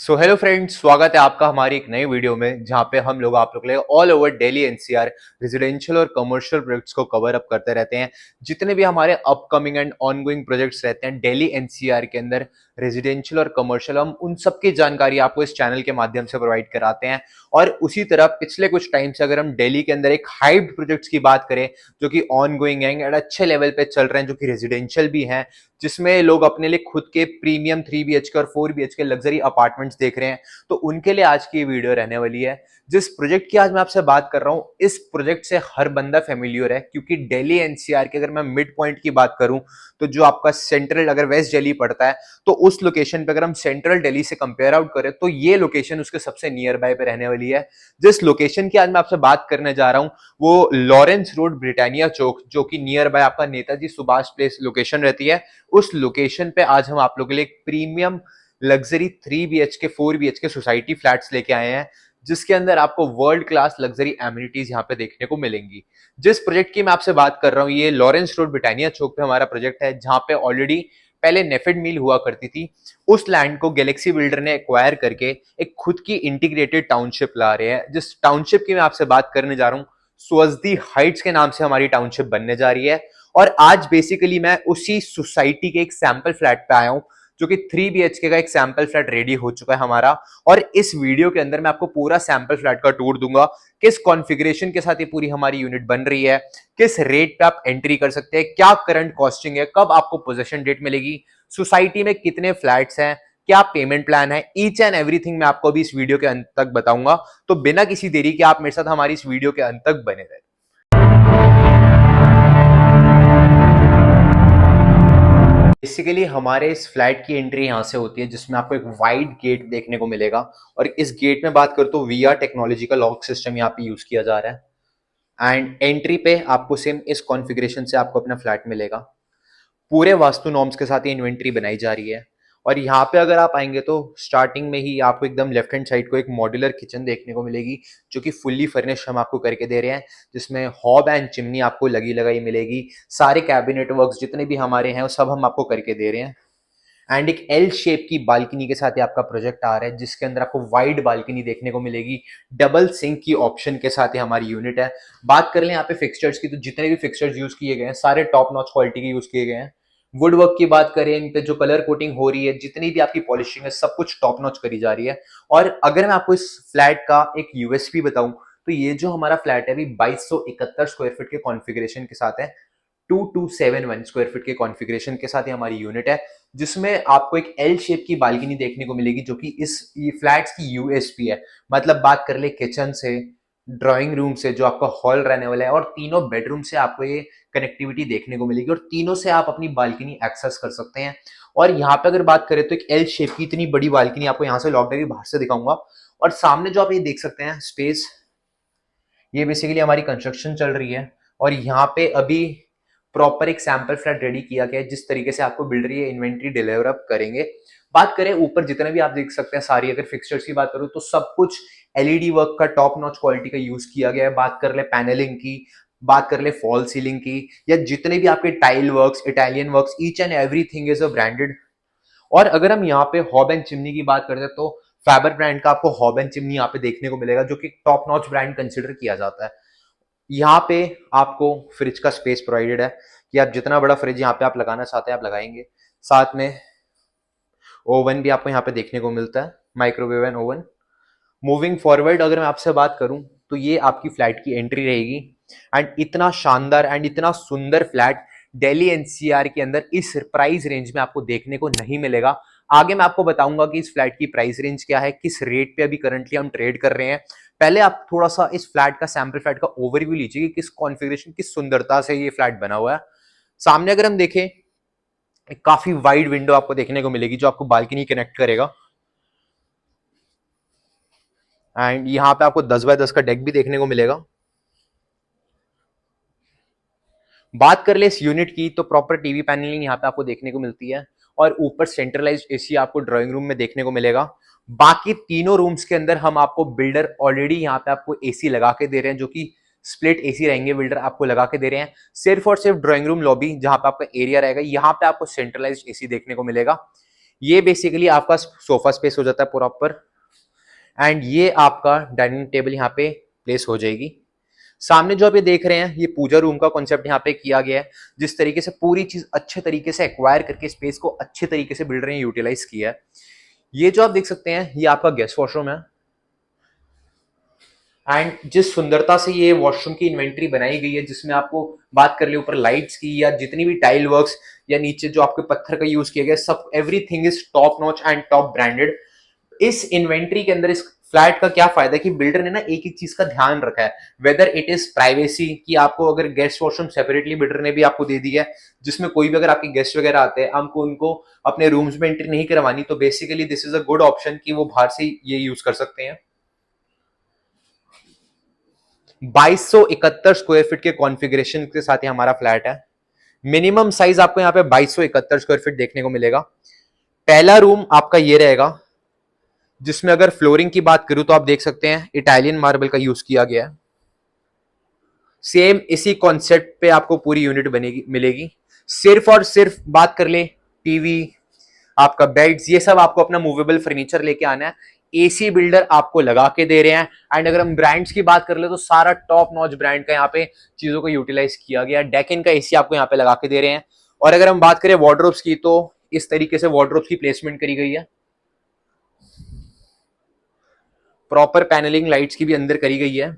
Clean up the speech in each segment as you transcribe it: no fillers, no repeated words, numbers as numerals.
So hello friends, स्वागत है आपका हमारी एक नई वीडियो में जहां पे हम लोग आप लोग के लिए all over Delhi NCR residential और कमर्शियल प्रोजेक्ट्स को कवर अप करते रहते हैं। जितने भी हमारे अपकमिंग एंड ऑनगोइंग प्रोजेक्ट्स रहते हैं दिल्ली एनसीआर के अंदर, रेजिडेंशियल और कमर्शियल, हम उन सब की जानकारी आपको इस चैनल के माध्यम से प्रोवाइड कराते हैं। और उसी तरह पिछले कुछ टाइम से अगर हम दिल्ली के अंदर एक हाइप्ड प्रोजेक्ट्स की बात करें जो कि ऑनगोइंग है एंड अच्छे लेवल पे चल रहे हैं, जो कि रेजिडेंशियल भी हैं, जिसमें लोग अपने लिए खुद के प्रीमियम 3 BHK और 4 BHK लग्जरी अपार्टमेंट्स देख रहे हैं, तो उनके लिए आज की वीडियो रहने वाली है। जिस प्रोजेक्ट की आज मैं आपसे बात कर रहा हूं, इस प्रोजेक्ट से हर बंदा फेमिलियर है, क्योंकि दिल्ली एनसीआर की अगर मैं मिड पॉइंट की बात करूं तो जो आपका सेंट्रल, अगर वेस्ट दिल्ली पड़ता है तो उस लोकेशन पे अगर हम सेंट्रल दिल्ली से कंपेयर आउट करें तो ये लोकेशन उसके सबसे नियर बाय पे रहने वाली है। जिस लोकेशन की आज मैं आपसे बात करने जा रहा हूं वो लॉरेंस रोड, ब्रिटानिया चौक, जो कि नियर बाय आपका नेताजी सुभाष प्लेस लोकेशन रहती है। उस लोकेशन पे आज हम आप लोगों के लिए एक premium luxury 3 BHK 4 BHK society flats लेके आए हैं, जिसके अंदर आपको वर्ल्ड क्लास लग्जरी एमिनिटीज यहाँ पे देखने को मिलेंगी। जिस प्रोजेक्ट की मैं आपसे बात कर रहा हूँ, ये लॉरेंस रोड, ब्रिटानिया चौक पे हमारा प्रोजेक्ट है, जहां पे ऑलरेडी पहले नेफेड मिल हुआ करती थी। उस लैंड को गैलेक्सी बिल्डर ने एक्वायर करके एक खुद की इंटीग्रेटेड टाउनशिप ला रहे हैं। जिस टाउनशिप की मैं आपसे बात करने जा रहा हूँ, स्वजदी हाइट्स के नाम से हमारी टाउनशिप बनने जा रही है। और आज बेसिकली मैं उसी सोसाइटी के एक सैंपल फ्लैट पे आया हूं, जो कि 3 BHK का एक सैंपल फ्लैट रेडी हो चुका है हमारा। और इस वीडियो के अंदर मैं आपको पूरा सैंपल फ्लैट का टूर दूंगा, किस कॉन्फ़िगरेशन के साथ ये पूरी हमारी यूनिट बन रही है, किस रेट पे आप एंट्री कर सकते हैं, क्या करंट कॉस्टिंग है, कब आपको पोजेशन डेट मिलेगी, सोसाइटी में कितने फ्लैट्स हैं, क्या पेमेंट प्लान है, ईच एंड एवरीथिंग मैं आपको अभी इस वीडियो के अंत तक बताऊंगा। तो बिना किसी देरी के आप मेरे साथ हमारी इस वीडियो के अंत तक बने रहे। बेसिकली हमारे इस फ्लैट की एंट्री यहाँ से होती है, जिसमें आपको एक वाइड गेट देखने को मिलेगा। और इस गेट में बात करूँ तो वीआर टेक्नोलॉजी का लॉक सिस्टम यहाँ पे यूज किया जा रहा है। एंड एंट्री पे आपको सेम इस कॉन्फ़िगरेशन से आपको अपना फ्लैट मिलेगा। पूरे वास्तु नॉर्म्स के साथ ये इन्वेंट्री बनाई जा रही है। और यहाँ पे अगर आप आएंगे तो स्टार्टिंग में ही आपको एकदम लेफ्ट हैंड साइड को एक मॉड्यूलर किचन देखने को मिलेगी, जो कि फुल्ली फर्निश्ड हम आपको करके दे रहे हैं, जिसमें हॉब एंड चिमनी आपको लगी लगाई मिलेगी। सारे कैबिनेट वर्क्स जितने भी हमारे हैं वो सब हम आपको करके दे रहे हैं। एंड एक एल शेप की बालकनी के साथ ये आपका प्रोजेक्ट आ रहा है, जिसके अंदर आपको वाइड बालकनी देखने को मिलेगी। डबल सिंक की ऑप्शन के साथ ये हमारी यूनिट है। बात कर लें यहाँ पे फिक्सचर्स की, तो जितने भी फिक्सचर्स यूज किए गए हैं सारे टॉप नॉच क्वालिटी के यूज किए गए हैं। वुड वर्क की बात करें, इन पे जो कलर कोटिंग हो रही है, जितनी भी आपकी पॉलिशिंग है, सब कुछ टॉप नॉच करी जा रही है। और अगर मैं आपको इस फ्लैट का एक यूएसपी बताऊं, तो ये जो हमारा फ्लैट है अभी 2271 स्क्वायर फीट के कॉन्फ़िगरेशन के साथ है। 2271 स्क्वायर फीट के कॉन्फ़िगरेशन के साथ ये हमारी यूनिट है, जिसमें आपको एक एल शेप की बालकनी देखने को मिलेगी, जो कि इस फ्लैट्स की यूएसपी है। मतलब बात कर ले किचन से, ड्राइंग रूम से, जो आपका हॉल रहने वाला है, और तीनों बेडरूम से आपको ये कनेक्टिविटी देखने को मिलेगी, और तीनों से आप अपनी बालकनी एक्सेस कर सकते हैं। और यहाँ पे अगर बात करें तो एक एल शेप की इतनी बड़ी बालकनी आपको यहाँ से लॉकडाउन बाहर से दिखाऊंगा। और सामने जो आप ये देख सकते हैं स्पेस, ये बेसिकली हमारी कंस्ट्रक्शन चल रही है। और यहाँ पे अभी प्रॉपर एक सैंपल फ्लैट रेडी किया गया है, जिस तरीके से आपको बिल्डर ये इन्वेंट्री डिलीवर अप करेंगे। बात करें ऊपर जितने भी आप देख सकते हैं सारी, अगर फिक्सचर्स की बात करूं तो सब कुछ एलईडी वर्क का टॉप नॉच क्वालिटी का यूज किया गया है। बात कर ले पैनलिंग की, बात कर ले फॉल सीलिंग की, या जितने भी आपके tile works, Italian works, each and everything is a branded. और अगर हम यहाँ पे हॉब एंड चिमनी की बात करते हैं तो फैबर ब्रांड का आपको हॉब एंड चिमनी यहाँ पे देखने को मिलेगा, जो कि टॉप नॉच ब्रांड कंसिडर किया जाता है। यहाँ पे आपको फ्रिज का स्पेस प्रोवाइडेड है कि आप जितना बड़ा फ्रिज यहाँ पे आप लगाना चाहते हैं आप लगाएंगे। साथ में ओवन भी आपको यहाँ पे देखने को मिलता है, microwave and oven. Moving forward अगर मैं आपसे बात करूं तो ये आपकी फ्लैट की एंट्री रहेगी। एंड इतना शानदार एंड इतना सुंदर फ्लैट दिल्ली एनसीआर के अंदर इस प्राइस रेंज में आपको देखने को नहीं मिलेगा। आगे मैं आपको बताऊंगा कि इस फ्लैट की प्राइस रेंज क्या है, किस रेट पे अभी करंटली हम ट्रेड कर रहे हैं। पहले आप थोड़ा सा इस फ्लैट का, सैंपल फ्लैट का ओवरव्यू लीजिए कि किस कॉन्फ़िगरेशन, किस सुंदरता से ये फ्लैट बना हुआ है। सामने अगर हम देखें, एक काफी वाइड विंडो आपको देखने को मिलेगी, जो आपको बालकनी कनेक्ट करेगा। एंड यहाँ पे आपको 10 बाय 10 का डेक भी देखने को मिलेगा। बात कर ले इस यूनिट की, तो प्रॉपर टीवी पैनलिंग यहाँ पे आपको देखने को मिलती है। और ऊपर सेंट्रलाइज्ड एसी आपको ड्राइंग रूम में देखने को मिलेगा। बाकी तीनों रूम्स के अंदर हम आपको बिल्डर ऑलरेडी यहाँ पे आपको एसी लगा के दे रहे हैं, जो कि स्प्लिट एसी रहेंगे, बिल्डर आपको लगा के दे रहे हैं। सिर्फ और सिर्फ ड्राइंग रूम लॉबी, जहां पे आपका एरिया रहेगा, यहाँ पे आपको सेंट्रलाइज्ड एसी देखने को मिलेगा। ये बेसिकली आपका सोफा स्पेस हो जाता है प्रॉपर, एंड ये आपका डाइनिंग टेबल यहाँ पे प्लेस हो जाएगी। सामने जो आप ये देख रहे हैं, ये पूजा रूम का कॉन्सेप्ट यहाँ पे किया गया है, जिस तरीके से पूरी चीज अच्छे तरीके से एक्वायर करके स्पेस को अच्छे तरीके से बिल्डर ने यूटिलाइज किया है। ये जो आप देख सकते हैं, ये आपका गेस्ट वॉशरूम है, एंड जिस सुंदरता से ये वॉशरूम की इन्वेंट्री बनाई गई है, जिसमें आपको बात कर ले ऊपर लाइट्स की या जितनी भी टाइल वर्क्स या नीचे जो आपके पत्थर का यूज किया गया, सब everything is top notch and top branded. इस इन्वेंट्री के अंदर इस फ्लैट का क्या फायदा है कि बिल्डर ने ना एक एक चीज का ध्यान रखा है, वेदर इट इज प्राइवेसी कि आपको अगर गेस्ट वॉशरूम सेपरेटली बिल्डर ने भी आपको दे दिया है, जिसमें कोई भी अगर आपके गेस्ट वगैरह आते हैं, हमको उनको अपने रूम्स में एंट्री नहीं करवानी, तो basically this is a good option कि वो बाहर से ये यूज कर सकते हैं। 2271 स्क्वायर फीट के कॉन्फ़िगरेशन के साथ ये हमारा फ्लैट है। मिनिमम साइज आपको यहाँ पे 2271 स्क्वायर फीट देखने को मिलेगा। पहला रूम आपका ये रहेगा, जिसमें अगर फ्लोरिंग की बात करूं तो आप देख सकते हैं इटालियन मार्बल का यूज किया गया है। सेम इसी कॉन्सेप्ट पे आपको पूरी यूनिट बनेगी मिलेगी। सिर्फ और सिर्फ बात कर ले, टीवी, आपका बेड्स, ये सब आपको अपना मूवेबल फर्नीचर लेके आना है। एसी बिल्डर आपको लगा के दे रहे हैं, एंड अगर हम ब्रांड्स की बात कर ले तो सारा टॉप नॉच ब्रांड का यहाँ पे चीजों को यूटिलाइज किया गया। डेकिन का एसी आपको यहाँ पे लगा के दे रहे हैं। और अगर हम बात करें वार्डरोब्स की, तो इस तरीके से वार्डरोब्स की प्लेसमेंट करी गई है। प्रॉपर पैनलिंग लाइट्स की भी अंदर करी गई है,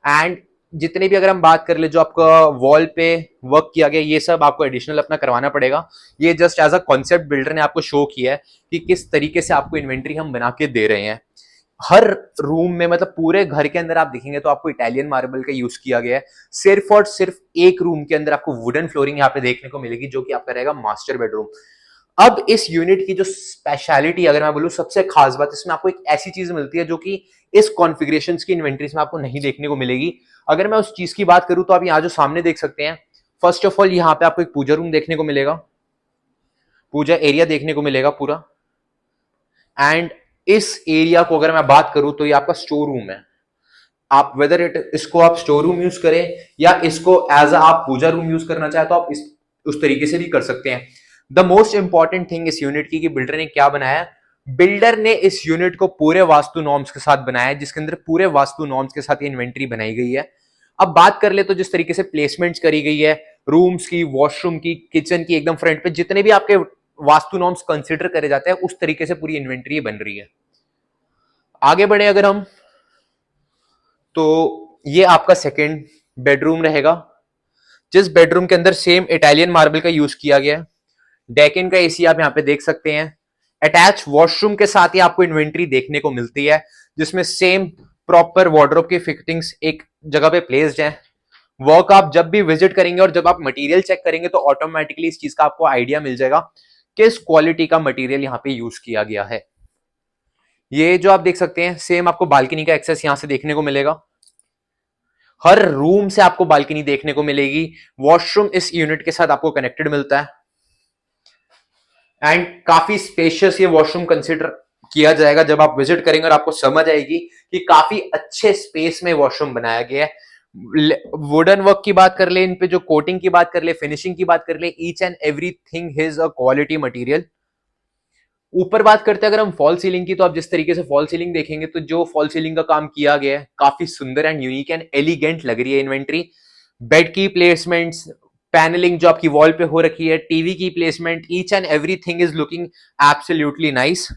एंड जितने भी अगर हम बात कर ले जो आपका वॉल पे वर्क किया गया, ये सब आपको एडिशनल अपना करवाना पड़ेगा। ये just as a concept builder ने आपको शो किया है कि किस तरीके से आपको इन्वेंट्री हम बना के दे रहे हैं। हर रूम में, मतलब पूरे घर के अंदर आप देखेंगे तो आपको इटालियन मार्बल का यूज किया गया है। सिर्फ और सिर्फ एक रूम के अंदर आपको वुडन फ्लोरिंग यहाँ पे देखने को मिलेगी, जो कि आपका रहेगा मास्टर बेडरूम। अब इस यूनिट की जो स्पेशलिटी अगर मैं बोलूं, सबसे खास बात, इसमें आपको एक ऐसी चीज मिलती है जो कि इस कॉन्फ़िगरेशन की इन्वेंट्रीज में आपको नहीं देखने को मिलेगी। अगर मैं उस चीज की बात करूं तो आप यहाँ जो सामने देख सकते हैं, फर्स्ट ऑफ ऑल यहाँ पे आपको एक पूजा रूम देखने को मिलेगा, पूजा एरिया देखने को मिलेगा पूरा। एंड इस एरिया को अगर मैं बात करूं तो ये आपका स्टोर रूम है। आप वेदर इट इसको आप स्टोर रूम यूज करें या इसको एज आप पूजा रूम यूज करना चाहे तो आप इस उस तरीके से भी कर सकते हैं। द मोस्ट इंपॉर्टेंट थिंग इस यूनिट की कि बिल्डर ने क्या बनाया, बिल्डर ने इस यूनिट को पूरे वास्तु नॉर्म्स के साथ बनाया है, जिसके अंदर पूरे वास्तु नॉर्म्स के साथ ये इन्वेंट्री बनाई गई है। अब बात कर ले तो जिस तरीके से प्लेसमेंट्स करी गई है, रूम्स की, वॉशरूम की, किचन की, एकदम फ्रंट पे जितने भी आपके वास्तु नॉर्म्स कंसिडर करे जाते हैं, उस तरीके से पूरी इन्वेंट्री बन रही है। आगे बढ़े अगर हम, तो ये आपका सेकेंड बेडरूम रहेगा, जिस बेडरूम के अंदर सेम इटालियन मार्बल का यूज किया गया है। डेकिन का एसी आप यहाँ पे देख सकते हैं। अटैच वॉशरूम के साथ ही आपको इन्वेंट्री देखने को मिलती है, जिसमें सेम प्रॉपर वार्डरोब की फिटिंग्स एक जगह पे प्लेस्ड है। वर्क आप जब भी विजिट करेंगे और जब आप मटेरियल चेक करेंगे तो ऑटोमेटिकली इस चीज का आपको आइडिया मिल जाएगा किस क्वालिटी का मटेरियल यहाँ पे यूज किया गया है। ये जो आप देख सकते हैं, सेम आपको बालकनी का एक्सेस यहां से देखने को मिलेगा। हर रूम से आपको बालकनी देखने को मिलेगी। वॉशरूम इस यूनिट के साथ आपको कनेक्टेड मिलता है, एंड काफी स्पेशियस ये वॉशरूम कंसिडर किया जाएगा जब आप विजिट करेंगे, और आपको समझ आएगी कि काफी अच्छे स्पेस में वॉशरूम बनाया गया है। वुडन वर्क की बात कर ले, इन पे जो कोटिंग की बात कर ले, फिनिशिंग की बात कर ले, each and everything is a quality material. ऊपर बात करते हैं अगर हम फॉल सीलिंग की, तो आप जिस तरीके से फॉल सीलिंग देखेंगे, तो जो फॉल सीलिंग का काम किया गया है काफी सुंदर एंड यूनिक एंड एलिगेंट लग रही है इन्वेंट्री। बेड की प्लेसमेंट्स, पैनलिंग जो आपकी वॉल पे हो रखी है, टीवी की placement, each and everything is looking absolutely nice.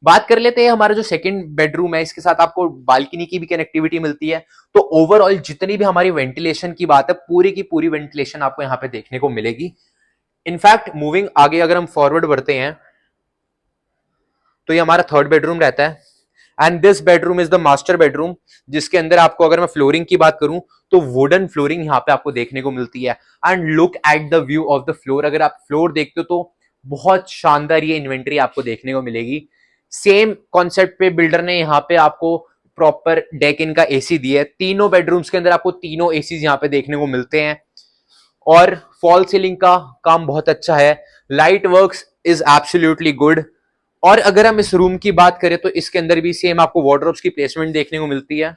बात कर लेते हैं हमारा जो सेकंड बेडरूम है, इसके साथ आपको बालकनी की भी कनेक्टिविटी मिलती है। तो ओवरऑल जितनी भी हमारी वेंटिलेशन की बात है, पूरी की पूरी वेंटिलेशन आपको यहाँ पे देखने को मिलेगी। इनफैक्ट मूविंग आगे अगर हम फॉरवर्ड बढ़ते हैं, तो ये हमारा थर्ड बेडरूम रहता है, and this bedroom is the master bedroom, जिसके अंदर आपको अगर मैं फ्लोरिंग की बात करूं तो वुडन फ्लोरिंग यहाँ पे आपको देखने को मिलती है। And look at the view of the floor, अगर आप फ्लोर देखते हो तो बहुत शानदार ये इन्वेंट्री आपको देखने को मिलेगी। सेम कॉन्सेप्ट पे बिल्डर ने यहाँ पे आपको प्रॉपर डेक इन का एसी दिया है। तीनों बेडरूम्स के अंदर आपको तीनों एसी यहाँ पे देखने को मिलते हैं, और फॉल सीलिंग का काम बहुत अच्छा है। Light works is absolutely good. और अगर हम इस रूम की बात करें तो इसके अंदर भी सेम आपको वार्डरोब्स की प्लेसमेंट देखने को मिलती है।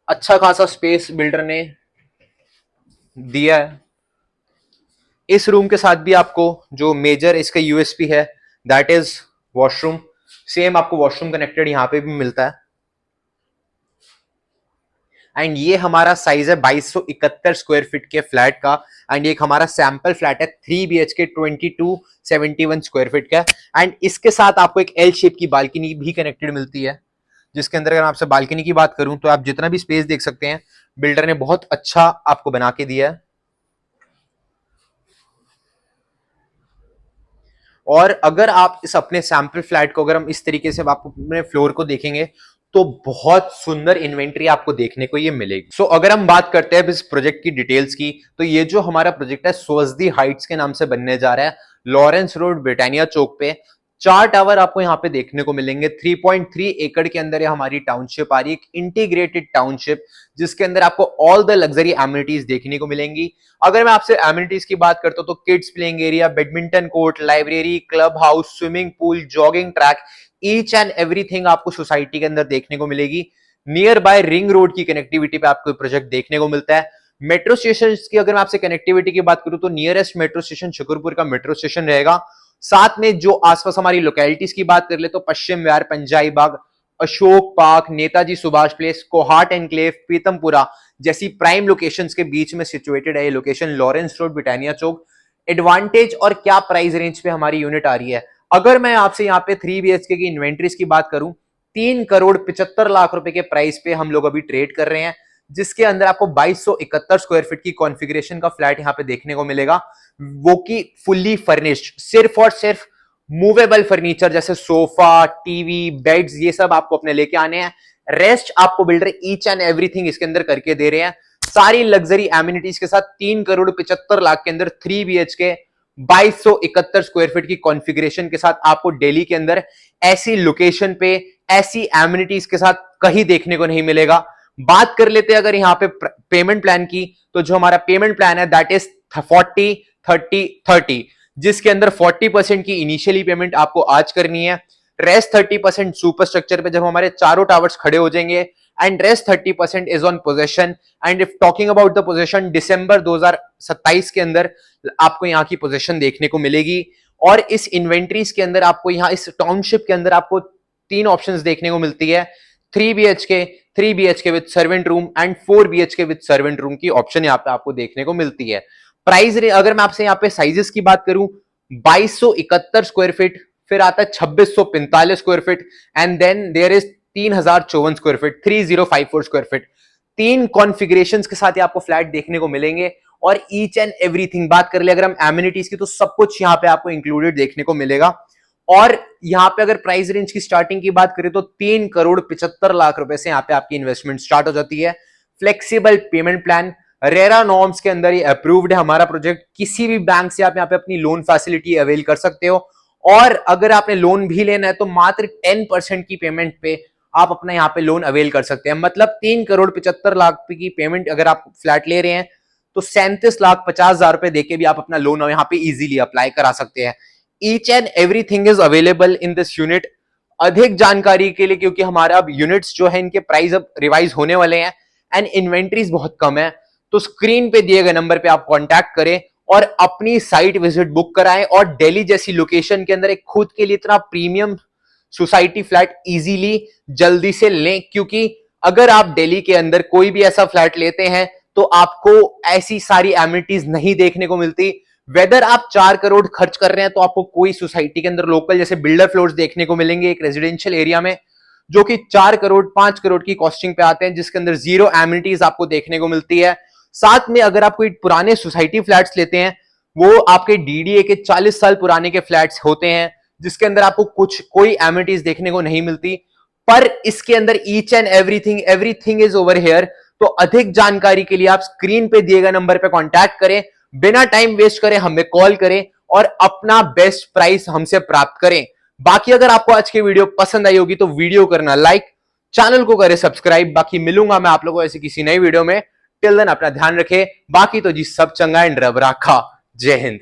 अच्छा खासा स्पेस बिल्डर ने दिया है। इस रूम के साथ भी आपको जो मेजर इसका यूएसपी है दैट इज वॉशरूम। सेम आपको वॉशरूम कनेक्टेड यहां पे भी मिलता है। एंड ये हमारा साइज है 2271 स्क्वायर फीट के फ्लैट का। एंड ये हमारा सैंपल फ्लैट है 3 BHK 2271 स्क्वायर फीट का। एंड इसके साथ आपको एक एल शेप की बालकनी भी कनेक्टेड मिलती है, जिसके अंदर अगर आपसे बालकनी की बात करूं तो आप जितना भी स्पेस देख सकते हैं बिल्डर ने बहुत अच्छा आपको बना के दिया है। और अगर आप इस अपने सैंपल फ्लैट को अगर हम इस तरीके से आप अपने फ्लोर को देखेंगे तो बहुत सुंदर इन्वेंट्री आपको देखने को ये मिलेगी। सो अगर हम बात करते हैं इस प्रोजेक्ट की डिटेल्स की, तो ये जो हमारा प्रोजेक्ट है सोअसदी हाइट्स के नाम से बनने जा रहा है। लॉरेंस रोड ब्रिटानिया चौक पे 4 टावर आपको यहाँ पे देखने को मिलेंगे। 3.3 एकड़ के अंदर ये हमारी टाउनशिप आ रही है, एक इंटीग्रेटेड टाउनशिप जिसके अंदर आपको ऑल द लग्जरी एमिनिटीज देखने को मिलेंगी। अगर मैं आपसे एमिनिटीज की बात करता हूं तो kids playing area, badminton court, library, club house, swimming pool, jogging track, each and everything आपको सोसाइटी के अंदर देखने को मिलेगी। नियर बाय रिंग रोड की कनेक्टिविटी पे आपको प्रोजेक्ट देखने को मिलता है। मेट्रो स्टेशन की अगर मैं आपसे कनेक्टिविटी की बात करूं तो नियरेस्ट मेट्रो स्टेशन शुक्रपुर का मेट्रो स्टेशन रहेगा। साथ में जो आसपास हमारी लोकेलिटीज की बात कर ले तो Paschim Vihar, Punjabi Bagh, Ashok park, Netaji Subhash place, Kohat enclave, Pitampura जैसी प्राइम लोकेशंस के बीच में सिचुएटेड है ये location Lawrence road Britannia chowk. Advantage और क्या प्राइस रेंज पे हमारी यूनिट आ रही है, अगर मैं आपसे यहाँ पे 3 BHK की इन्वेंट्रीज की बात करूं 3,75,00,000 रुपए के प्राइस पे हम लोग अभी ट्रेड कर रहे हैं, जिसके अंदर आपको 2271 स्क्वायर फीट की कॉन्फ़िगरेशन का फ्लैट यहां पे देखने को मिलेगा, वो की फुल्ली फर्निश्ड, सिर्फ और सिर्फ मूवेबल फर्नीचर जैसे सोफा, टीवी, बेड्स ये सब आपको अपने लेके आने हैं। रेस्ट आपको बिल्डर ईच एंड एवरीथिंग इसके अंदर करके दे रहे हैं, सारी लग्जरी एमिनिटीज के साथ 3,75,00,000 के अंदर 3 BHK 2271 स्क्वायर फीट की कॉन्फ़िगरेशन के साथ आपको दिल्ली के अंदर ऐसी लोकेशन पे ऐसी एमिनिटीज के साथ कहीं देखने को नहीं मिलेगा। बात कर लेते हैं अगर यहाँ पे पेमेंट प्लान की, तो जो हमारा पेमेंट प्लान है दैट इज 40-30-30, जिसके अंदर 40% की इनिशियली पेमेंट आपको आज करनी है, रेस्ट 30% सुपर स्ट्रक्चर पे जब हमारे चारों टावर्स खड़े हो जाएंगे, and rest 30% is on possession. And if talking about the possession, दिसंबर 2027 के अंदर आपको यहाँ की पोजेशन देखने को मिलेगी। और इस इन्वेंट्रीज के अंदर आपको यहाँ इस टाउनशिप के अंदर आपको 3 ऑप्शंस देखने को मिलती है, 3 BHK with servant room and 4 BHK with servant room की ऑप्शन यहाँ पे आपको देखने को मिलती है। प्राइस अगर मैं आपसे यहाँ पे साइजेस की बात करूं 2271 स्क्वायर फीट, फिर आता है 2645 square feet, and then there is 3054 square feet, 3054 square feet. 3 configurations के साथ आपको फ्लैट देखने को मिलेंगे। और ईच एंड एवरीथिंग बात कर ले अगर हम एमिनिटीज की, तो सब कुछ यहाँ पे आपको इंक्लूडेड देखने को मिलेगा। और यहाँ पे अगर प्राइस रेंज की स्टार्टिंग की बात करें तो 3,75,00,000 रुपए से यहाँ पे आपकी इन्वेस्टमेंट स्टार्ट हो जाती है। Flexible pavement plan, RERA norms के अंदर ये अप्रूव्ड है हमारा प्रोजेक्ट, किसी भी बैंक से आप यहाँ पे अपनी लोन फैसिलिटी अवेल कर सकते हो। और अगर आपने लोन भी लेना है तो मात्र 10% की पेमेंट पे आप अपना यहाँ पे लोन अवेल कर सकते हैं। मतलब 3,75,00,000 की पेमेंट अगर आप फ्लैट ले रहे हैं तो 37,50,000 रुपए देके भी आप अपना लोन यहाँ पे इजीली अप्लाई करा सकते हैं। Each and everything is available in this unit. अधिक जानकारी के लिए, क्योंकि हमारा अब यूनिट्स जो है इनके प्राइस अब रिवाइज होने वाले हैं एंड इन्वेंट्रीज बहुत कम है, तो स्क्रीन पे दिए गए नंबर पे आप कांटेक्ट करें और अपनी साइट विजिट बुक कराएं और दिल्ली जैसी लोकेशन के अंदर एक खुद के लिए इतना प्रीमियम सोसाइटी फ्लैट इजीली जल्दी से लें। क्योंकि अगर आप दिल्ली के अंदर कोई भी ऐसा फ्लैट लेते हैं तो आपको ऐसी सारी एमिनिटीज नहीं देखने को मिलती। वेदर आप 4 करोड़ खर्च कर रहे हैं तो आपको कोई सोसाइटी के अंदर लोकल जैसे बिल्डर फ्लोर्स देखने को मिलेंगे एक रेजिडेंशियल एरिया में, जो कि 4 करोड़ 5 करोड़ की कॉस्टिंग पे आते हैं, जिसके अंदर जीरो एमिनिटीज आपको देखने को मिलती है। साथ में अगर आप कोई पुराने सोसाइटी फ्लैट्स लेते हैं, वो आपके डीडीए के 40 साल पुराने के फ्लैट्स होते हैं, जिसके अंदर आपको कोई एमिनिटीज देखने को नहीं मिलती। पर इसके अंदर each and everything is over here. तो अधिक जानकारी के लिए आप स्क्रीन पे दिए गए नंबर पे कांटेक्ट करें, बिना टाइम वेस्ट करें हमें कॉल करें और अपना बेस्ट प्राइस हमसे प्राप्त करें। बाकी अगर आपको आज की वीडियो पसंद आई होगी तो वीडियो करना लाइक, चैनल को करें सब्सक्राइब। बाकी मिलूंगा मैं आप लोगों को ऐसी किसी नई वीडियो में। टिल देन अपना ध्यान रखें। बाकी तो जी सब चंगा एंड रब राखा। जय हिंद।